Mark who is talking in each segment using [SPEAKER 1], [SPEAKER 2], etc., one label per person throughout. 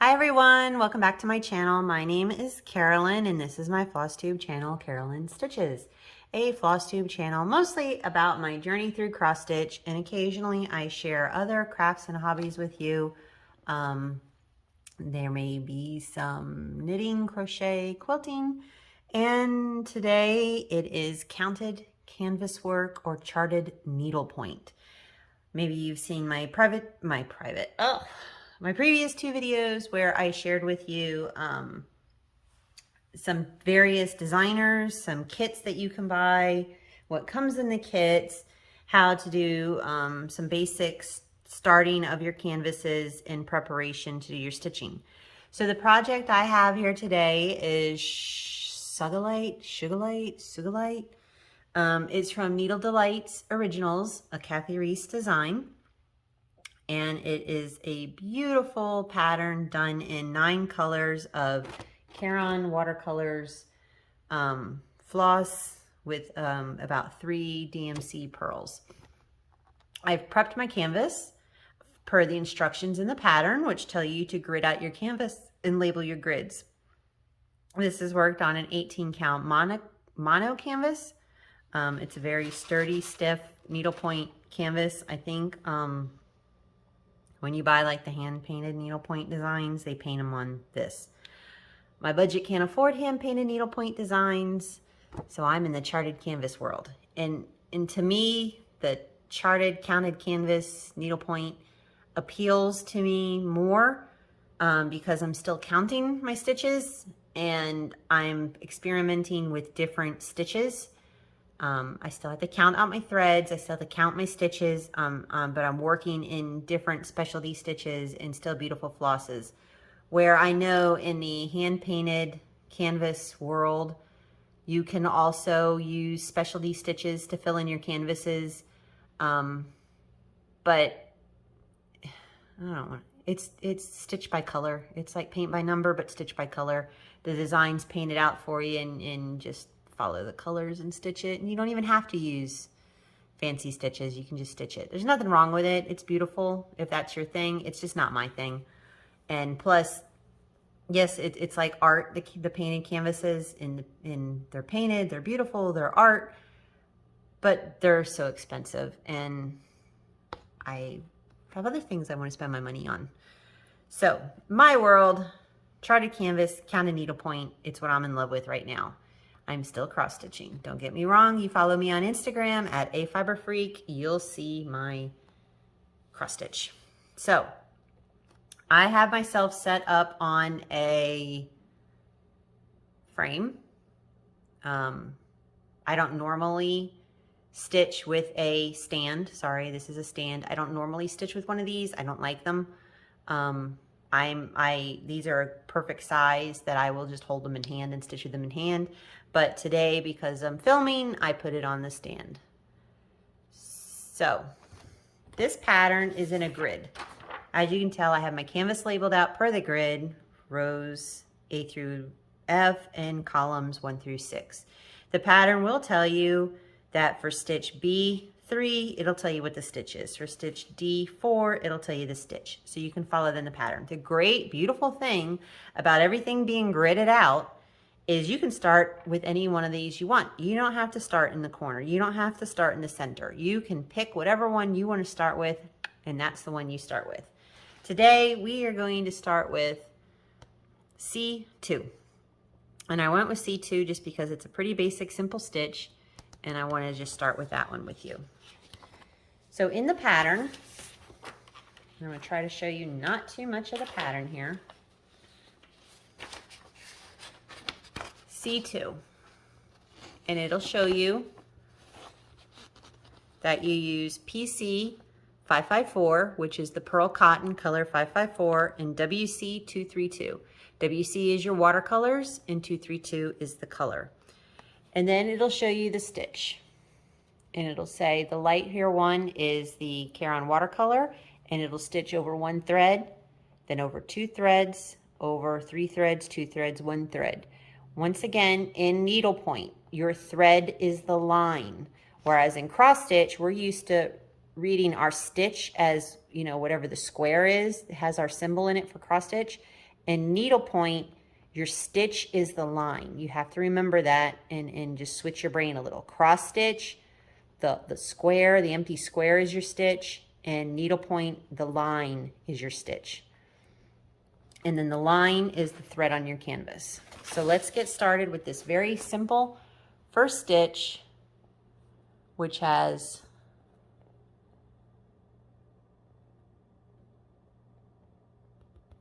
[SPEAKER 1] Hi everyone, welcome back to my channel. My name is Carolyn and this is my Flosstube channel, Carolyn Stitches. A Flosstube channel mostly about my journey through cross stitch, and occasionally I share other crafts and hobbies with you. There may be some knitting, crochet, quilting, and today it is counted canvas work or charted needlepoint. Maybe you've seen my previous two videos where I shared with you some various designers, some kits that you can buy, what comes in the kits, how to do some basics starting of your canvases in preparation to do your stitching. So the project I have here today is Sugalite. It's from Needle Delights Originals, a Kathy Reese design. And it is a beautiful pattern done in 9 colors of Carolyn watercolors, floss with about 3 DMC pearls. I've prepped my canvas per the instructions in the pattern, which tell you to grid out your canvas and label your grids. This is worked on an 18 count mono canvas. It's a very sturdy, stiff needlepoint canvas. I think when you buy like the hand-painted needlepoint designs, they paint them on this. My budget can't afford hand-painted needlepoint designs, so I'm in the charted canvas world. And to me, the charted, counted canvas needlepoint appeals to me more because I'm still counting my stitches and I'm experimenting with different stitches. I still have to count out my threads. I still have to count my stitches, but I'm working in different specialty stitches and still beautiful flosses. Where I know in the hand-painted canvas world, you can also use specialty stitches to fill in your canvases. But I don't know, it's stitch by color. It's like paint by number, but stitch by color. The design's painted out for you and just follow the colors and stitch it. And you don't even have to use fancy stitches. You can just stitch it. There's nothing wrong with it. It's beautiful if that's your thing. It's just not my thing. And plus, yes, it's like art, the painted canvases, and they're painted, they're beautiful, they're art, but they're so expensive. And I have other things I want to spend my money on. So my world, charted canvas, counted needlepoint, it's what I'm in love with right now. I'm still cross stitching. Don't get me wrong. You follow me on Instagram at afiberfreak. You'll see my cross stitch. So I have myself set up on a frame. I don't normally stitch with a stand. Sorry, this is a stand. I don't normally stitch with one of these. I don't like them. These are a perfect size that I will just hold them in hand and stitch with them in hand. But today, because I'm filming, I put it on the stand. So this pattern is in a grid. As you can tell, I have my canvas labeled out per the grid, rows A through F and columns 1 through 6. The pattern will tell you that for stitch B3, it'll tell you what the stitch is. For stitch D4, it'll tell you the stitch. So you can follow then the pattern. The great, beautiful thing about everything being gridded out is you can start with any one of these you want. You don't have to start in the corner. You don't have to start in the center. You can pick whatever one you want to start with, and that's the one you start with. Today, we are going to start with C2. And I went with C2 just because it's a pretty basic, simple stitch, and I want to just start with that one with you. So in the pattern, I'm going to try to show you not too much of the pattern here. C2, and it'll show you that you use PC 554, which is the pearl cotton color 554, and WC 232. WC is your watercolors and 232 is the color. And then it'll show you the stitch, and it'll say the light here one is the Carolyn watercolor, and it'll stitch over 1 thread, then over 2 threads, over 3 threads, 2 threads, 1 thread. Once again, in needlepoint, your thread is the line, whereas in cross stitch, we're used to reading our stitch as, you know, whatever the square is, it has our symbol in it for cross stitch. And needlepoint, your stitch is the line. You have to remember that and just switch your brain a little. Cross stitch, the square, the empty square is your stitch, and needlepoint, the line is your stitch. And then the line is the thread on your canvas. So let's get started with this very simple first stitch, which has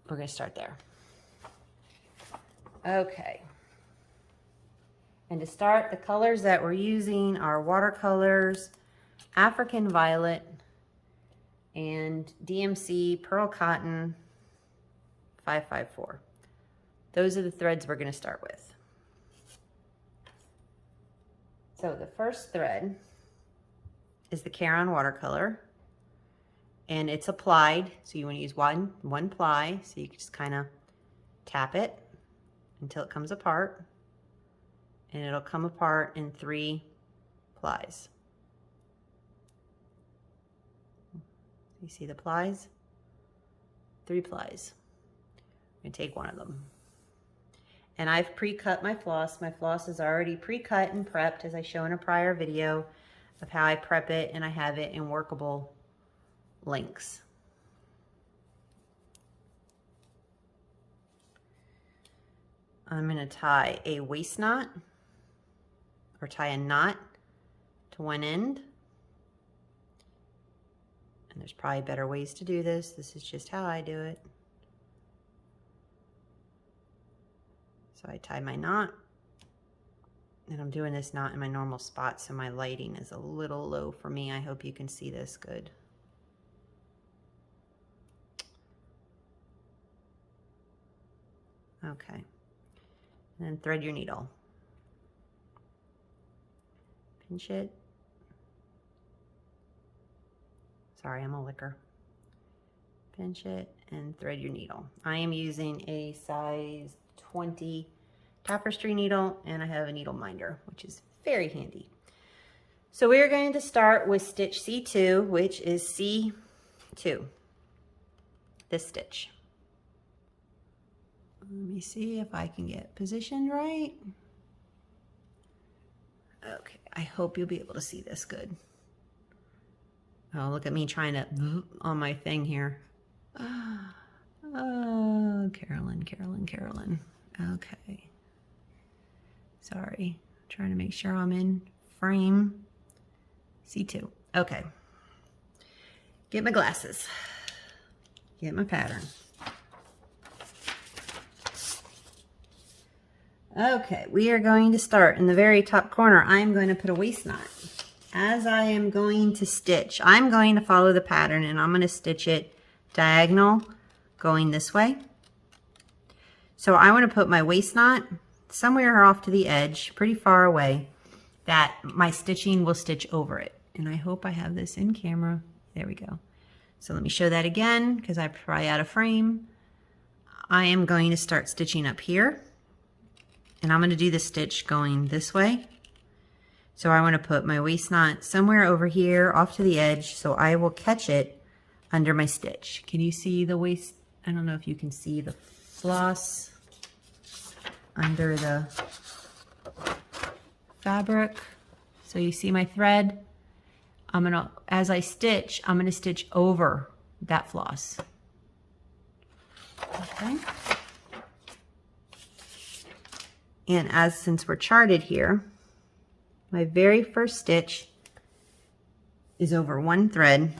[SPEAKER 1] we're going to start there. Okay. And to start, the colors that we're using are watercolors, African Violet, and DMC Pearl Cotton 554. Those are the threads we're going to start with. So the first thread is the Carolyn watercolor, and it's applied. So you want to use one ply, so you can just kind of tap it until it comes apart, and it'll come apart in 3 plies. You see the plies? 3 plies. I'm going to take one of them. And I've pre-cut my floss. My floss is already pre-cut and prepped, as I show in a prior video of how I prep it, and I have it in workable lengths. I'm going to tie a waist knot, or tie a knot to one end. And there's probably better ways to do this. This is just how I do it. So I tie my knot, and I'm doing this knot in my normal spot, so my lighting is a little low for me. I hope you can see this good. Okay. And then thread your needle. Pinch it. Sorry, I'm a licker. Pinch it and thread your needle. I am using a size 20 tapestry needle, and I have a needle minder, which is very handy. So we're going to start with stitch C2, which is C2, this stitch. Let me see if I can get positioned right. Okay, I hope you'll be able to see this good. Oh, look at me trying to on my thing here. Oh, Carolyn, Carolyn, Carolyn. Okay. Sorry. Trying to make sure I'm in frame. C2. Okay. Get my glasses. Get my pattern. Okay, we are going to start in the very top corner. I'm going to put a waist knot. As I am going to stitch, I'm going to follow the pattern, and I'm going to stitch it diagonal going this way. So I want to put my waist knot somewhere off to the edge, pretty far away, that my stitching will stitch over it. And I hope I have this in camera. There we go. So let me show that again, because I'm probably out of frame. I am going to start stitching up here. And I'm going to do the stitch going this way. So I want to put my waist knot somewhere over here off to the edge, so I will catch it under my stitch. Can you see the waist? I don't know if you can see the floss under the fabric. So you see my thread? As I stitch, I'm going to stitch over that floss. Okay. And since we're charted here, my very first stitch is over one thread.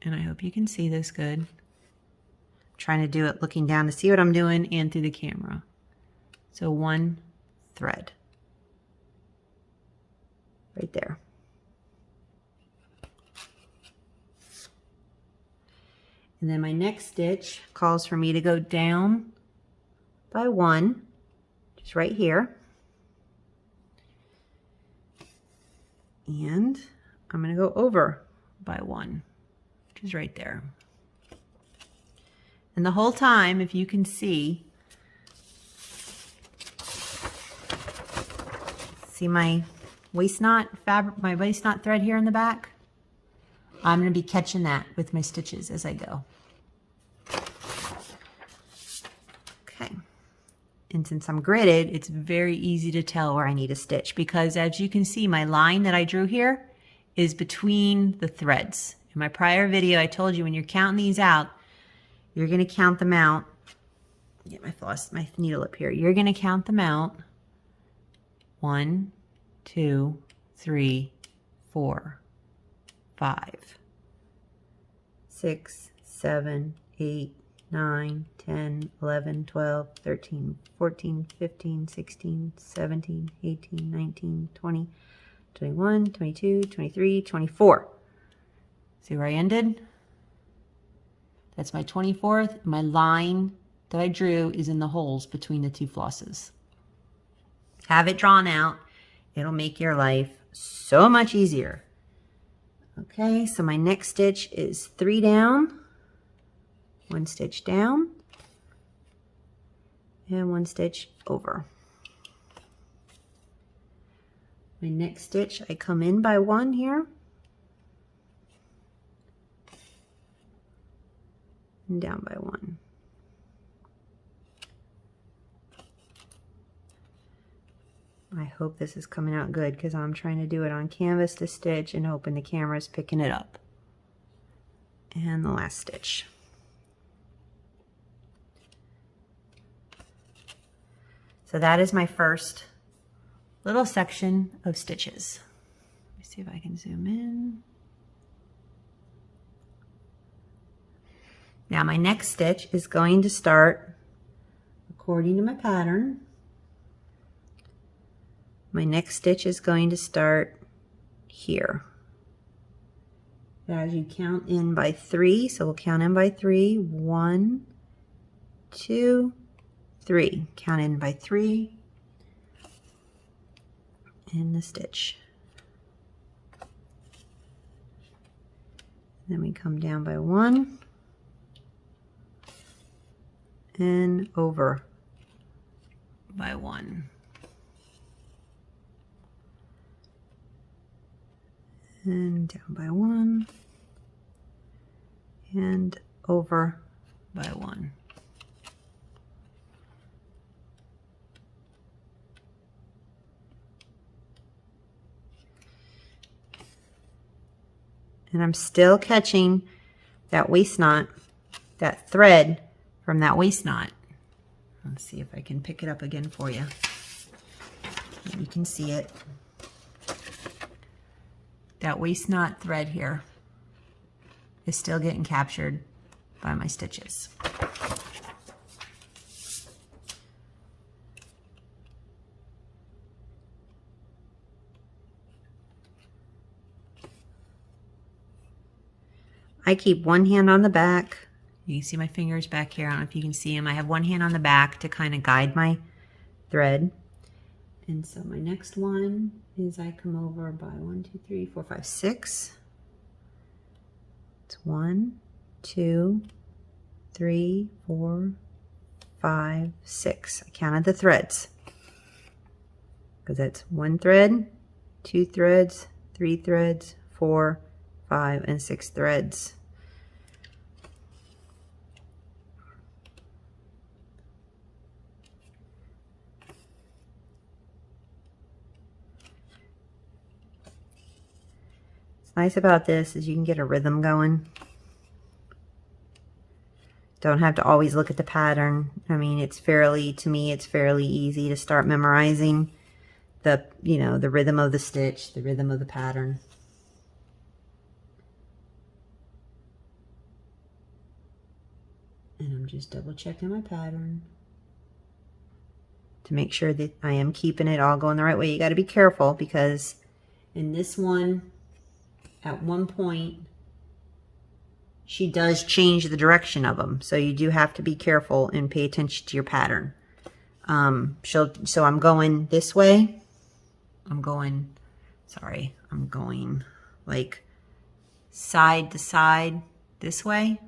[SPEAKER 1] And I hope you can see this good. I'm trying to do it looking down to see what I'm doing and through the camera. So one thread. Right there. And then my next stitch calls for me to go down by one, just right here. And I'm going to go over by one, which is right there. And the whole time, if you can see my waist knot fabric, my waist knot thread here in the back? I'm going to be catching that with my stitches as I go. And since I'm gridded, it's very easy to tell where I need a stitch because as you can see, my line that I drew here is between the threads. In my prior video, I told you when you're counting these out, you're going to count them out. Get my needle up here. You're going to count them out. 1, 2, 3, 4, 5, 6, 7, 8, 9, 10, 11, 12, 13, 14, 15, 16, 17, 18, 19, 20, 21, 22, 23, 24. See where I ended? That's my 24th. My line that I drew is in the holes between the two flosses. Have it drawn out. It'll make your life so much easier. Okay, so my next stitch is 3 down, 1 stitch down, and 1 stitch over. My next stitch, I come in by 1 here, and down by 1. I hope this is coming out good because I'm trying to do it on canvas to stitch and hoping the camera's picking it up. And the last stitch. So that is my first little section of stitches. Let me see if I can zoom in. Now my next stitch is going to start according to my pattern. My next stitch is going to start here. As you count in by 3, so we'll count in by 3. 1, 2, 3. Count in by 3. In the stitch. Then we come down by 1 and over by 1. And down by 1 and over by 1. And I'm still catching that waist knot, that thread from that waist knot. Let's see if I can pick it up again for you. You can see it. That waist knot thread here is still getting captured by my stitches. I keep one hand on the back. You can see my fingers back here. I don't know if you can see them. I have one hand on the back to kind of guide my thread. And so my next one is I come over by 1, 2, 3, 4, 5, 6. It's 1, 2, 3, 4, 5, 6. I counted the threads because that's 1 thread, 2 threads, 3 threads, 4, 5, and 6 threads. Nice about this is you can get a rhythm going. Don't have to always look at the pattern. I mean, to me, it's fairly easy to start memorizing the rhythm of the stitch, the rhythm of the pattern. And I'm just double checking my pattern to make sure that I am keeping it all going the right way. You got to be careful because in this one, at one point, she does change the direction of them. So you do have to be careful and pay attention to your pattern. So I'm going this way. I'm going like side to side this way.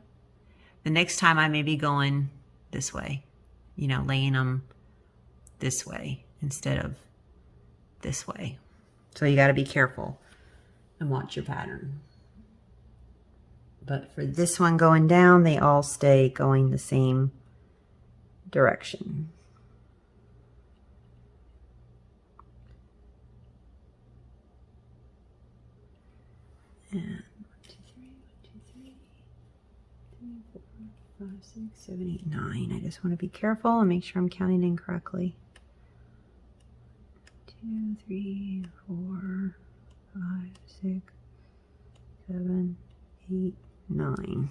[SPEAKER 1] The next time I may be going this way, laying them this way instead of this way. So you got to be careful and watch your pattern. But for this one going down, they all stay going the same direction. 4, 5, 6, 7, 8, 9. I just want to be careful and make sure I'm counting incorrectly. 2, 3, 4, 5, 6, 7, 8, 9.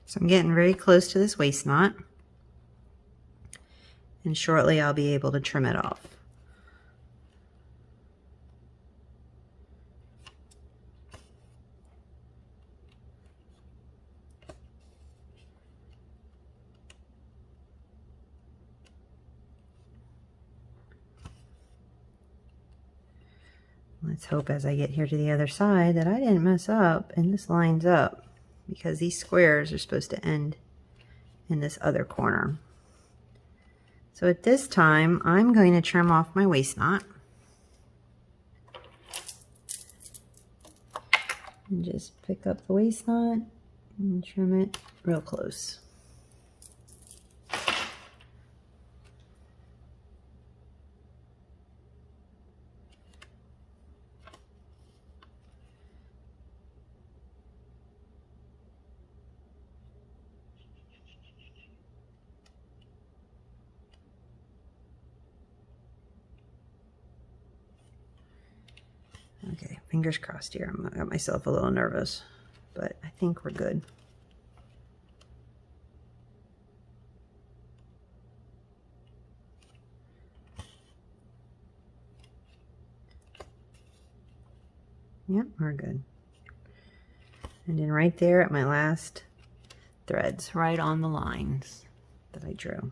[SPEAKER 1] So I'm getting very close to this waist knot, and shortly I'll be able to trim it off. Let's hope as I get here to the other side that I didn't mess up and this lines up, because these squares are supposed to end in this other corner. So at this time, I'm going to trim off my waist knot. And just pick up the waist knot and trim it real close. Okay, fingers crossed here. I got myself a little nervous, but I think we're good. Yep, we're good. And then right there at my last threads, right on the lines that I drew.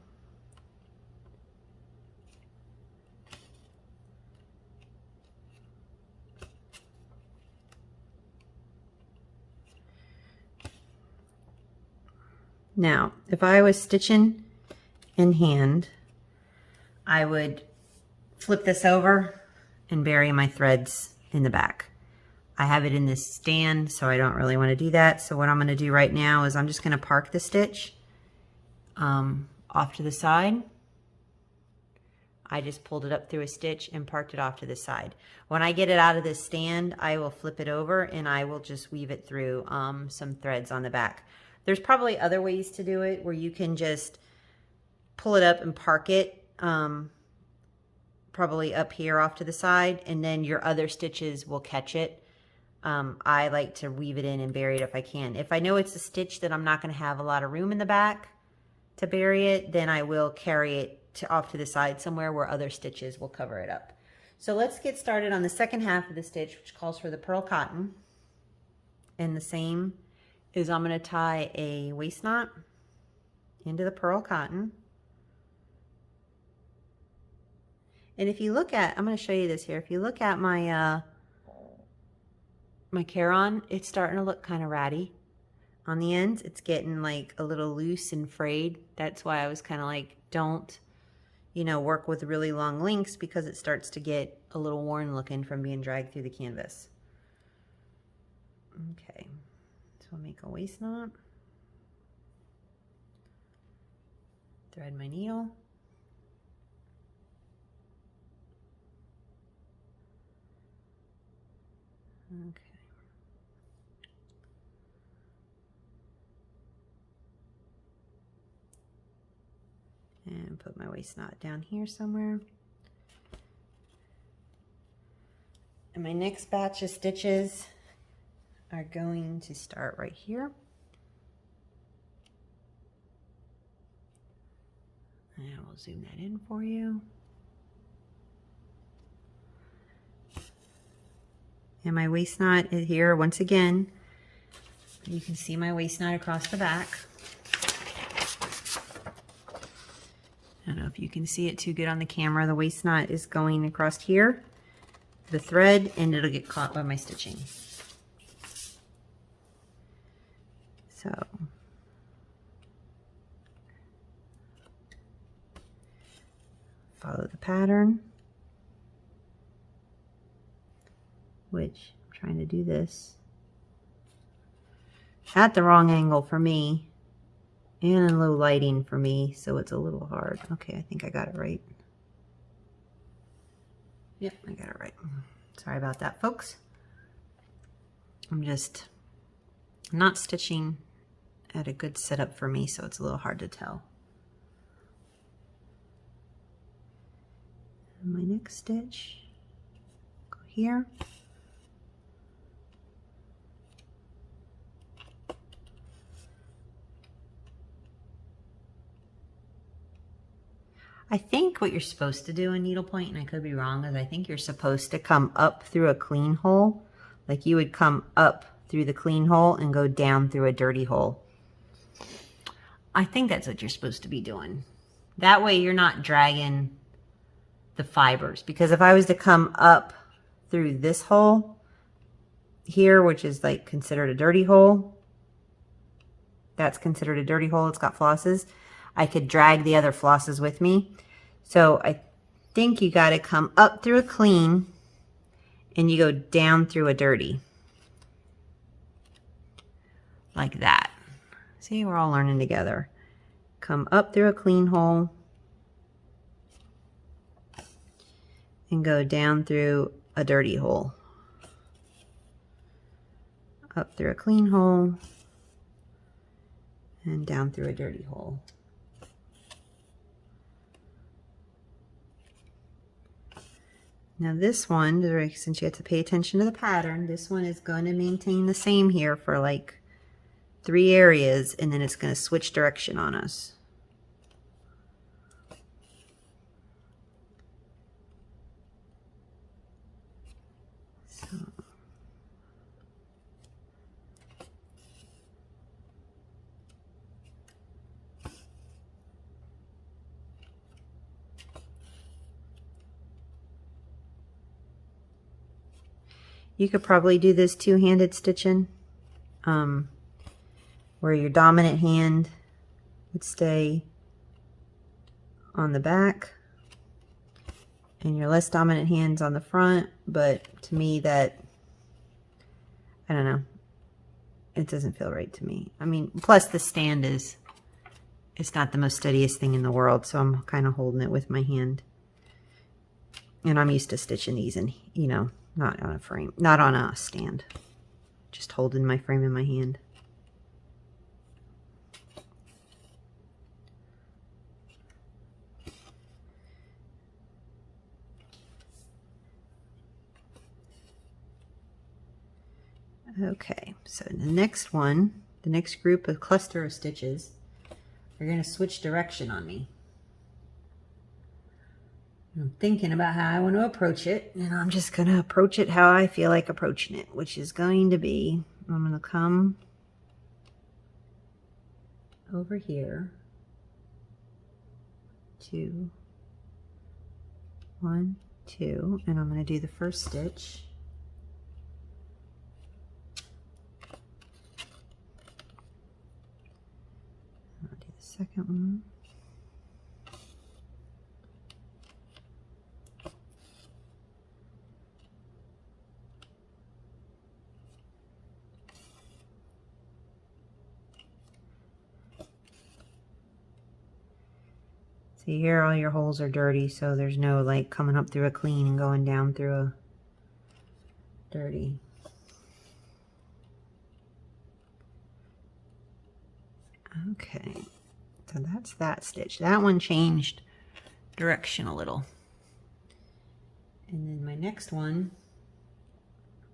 [SPEAKER 1] Now, if I was stitching in hand, I would flip this over and bury my threads in the back. I have it in this stand, so I don't really want to do that. So what I'm going to do right now is I'm just going to park the stitch off to the side. I just pulled it up through a stitch and parked it off to the side. When I get it out of this stand, I will flip it over and I will just weave it through some threads on the back. There's probably other ways to do it where you can just pull it up and park it probably up here off to the side, and then your other stitches will catch it. I like to weave it in and bury it if I can. If I know it's a stitch that I'm not going to have a lot of room in the back to bury it, then I will carry it off to the side somewhere where other stitches will cover it up. So let's get started on the second half of the stitch, which calls for the pearl cotton. And the same is I'm going to tie a waist knot into the pearl cotton. And if you look at, I'm going to show you this here. If you look at my my Carolyn, it's starting to look kind of ratty on the ends. It's getting like a little loose and frayed. That's why I was kind of like, don't, you know, work with really long links, because it starts to get a little worn looking from being dragged through the canvas. Okay, so I'll make a waist knot. Thread my needle. Okay. And put my waist knot down here somewhere. And my next batch of stitches are going to start right here. And we'll zoom that in for you. And my waist knot is here once again. You can see my waist knot across the back. I don't know if you can see it too good on the camera. The waist knot is going across here, the thread, and it'll get caught by my stitching. So follow the pattern, which I'm trying to do this at the wrong angle for me and in low lighting for me, so it's a little hard. Okay, I think I got it right. Yep, I got it right. Sorry about that, folks. I'm just not stitching at a good setup for me, so it's a little hard to tell. And my next stitch, go here. I think what you're supposed to do in needlepoint, and I could be wrong, is I think you're supposed to come up through a clean hole. Like you would come up through the clean hole and go down through a dirty hole. I think that's what you're supposed to be doing. That way you're not dragging the fibers. Because if I was to come up through this hole here, which is like considered a dirty hole, that's considered a dirty hole, it's got flosses, I could drag the other flosses with me. So I think you got to come up through a clean and you go down through a dirty. Like that. See, we're all learning together. Come up through a clean hole and go down through a dirty hole. Up through a clean hole and down through a dirty hole. Now this one, since you have to pay attention to the pattern, this one is going to maintain the same here for like 3 areas, and then it's going to switch direction on us. So. You could probably do this two-handed stitching, where your dominant hand would stay on the back and your less dominant hand's on the front. But to me, that, I don't know, it doesn't feel right to me. I mean, plus the stand is, it's not the most steadiest thing in the world, so I'm kind of holding it with my hand. And I'm used to stitching these in, you know, not on a frame, not on a stand, just holding my frame in my hand. Okay, so the next one, the next group of cluster of stitches, are going to switch direction on me. I'm thinking about how I want to approach it, and I'm just going to approach it how I feel like approaching it, which is going to be, I'm going to come over here, 2, 1, 2, and I'm going to do the first stitch. I'll do the second one. See here, all your holes are dirty, so there's no like coming up through a clean and going down through a dirty. Okay, so that's that stitch. That one changed direction a little. And then my next one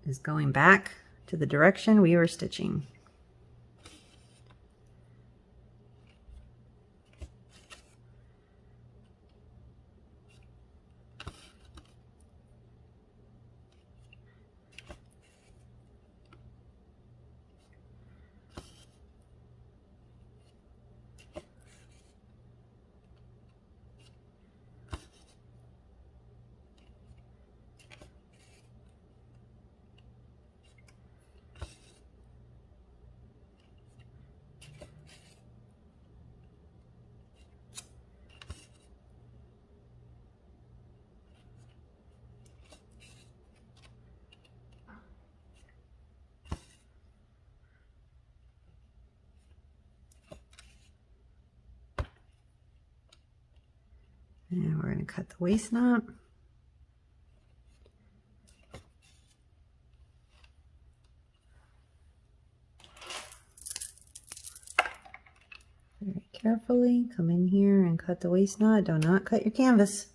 [SPEAKER 1] is going back to the direction we were stitching. And we're going to cut the waist knot. Very carefully come in here and cut the waist knot. Do not cut your canvas.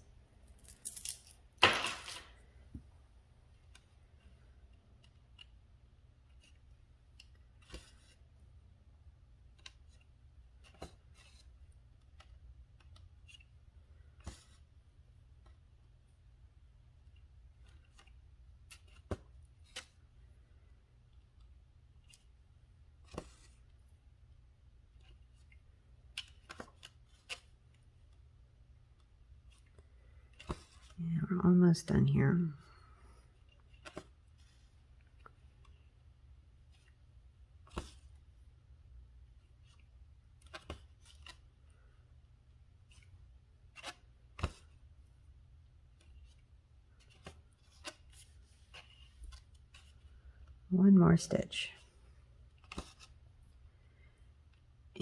[SPEAKER 1] Yeah, we're almost done here. One more stitch.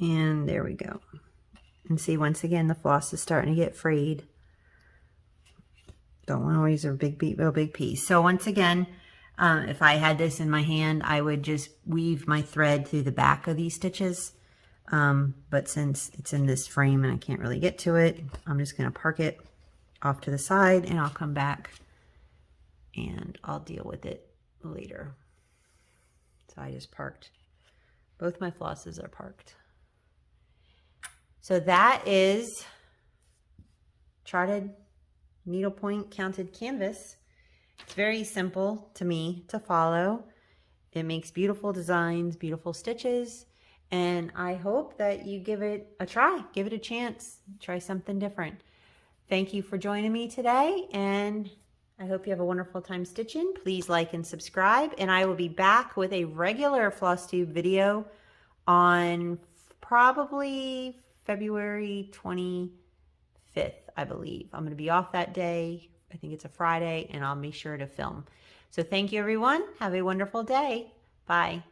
[SPEAKER 1] And there we go. And see, once again, the floss is starting to get frayed. Don't want to use a real big piece. So once again, if I had this in my hand, I would just weave my thread through the back of these stitches. But since it's in this frame and I can't really get to it, I'm just going to park it off to the side and I'll come back and I'll deal with it later. So I just parked. Both my flosses are parked. So that is charted needlepoint counted canvas. It's very simple to me to follow. It makes beautiful designs, beautiful stitches, and I hope that you give it a try, give it a chance, try something different. Thank you for joining me today, and I hope you have a wonderful time stitching. Please like and subscribe, and I will be back with a regular Flosstube video on probably February 25th, I believe. I'm going to be off that day. I think it's a Friday, and I'll be sure to film. So thank you, everyone. Have a wonderful day. Bye.